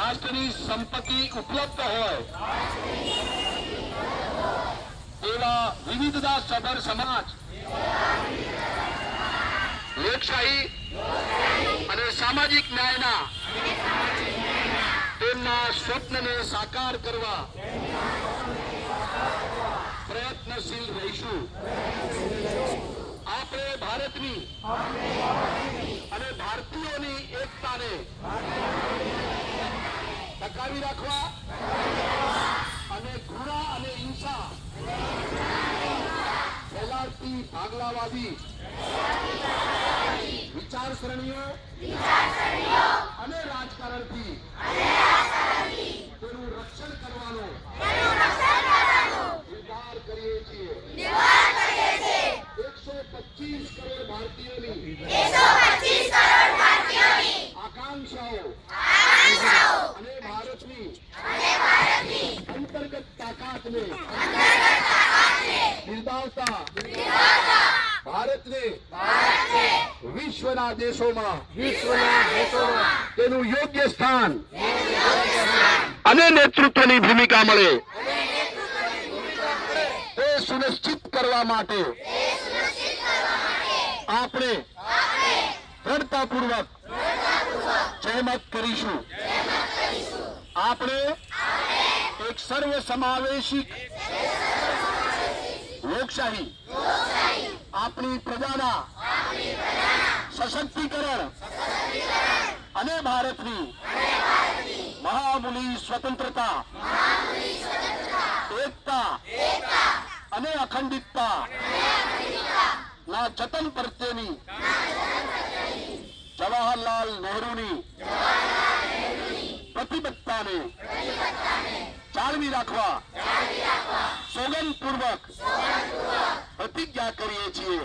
રાષ્ટ્રની સંપત્તિ ઉપલબ્ધ હોય એવા વિવિધતા સભર સમાજ લોકશાહી અને સામાજિક ન્યાયના તેમના સ્વપ્નને સાકાર કરવા પ્રયત્નશીલ રહીશું। આપણે ભારતની અને ભારતીયોની એકતાને ટકાવી રાખવા અને ઘૃણા અને હિંસા ફેલાવતી ભાગલાવાદી વિચારસરણીઓ અને રાજકારણથી તેનું રક્ષણ કરવાનો નિર્ધાર કરીએ છીએ। 125 કરોડ ભારતીયોની આકાંક્ષાઓ અને ભારતની અંતર્ગત તાકાતને બિરદાવતા ભારતને વિશ્વના દેશોમાં તેનું યોગ્ય સ્થાન અને નેતૃત્વની ભૂમિકા મળે તે સુનિશ્ચિત કરવા માટે આપણે દ્રઢતાપૂર્વક જહેમત કરીશું। આપણે એક સર્વસમાવેશી લોકશાહી આપણી પ્રજાના સશક્તિકરણ અને ભારતની મહામૂલી સ્વતંત્રતા એકતા અને અખંડિતતા ના જતન પ્રત્યેની જવાહરલાલ નહેરુની પ્રતિબદ્ધતાને જાળવી રાખવા સોગંદપૂર્વક પ્રતિજ્ઞા કરીએ છીએ।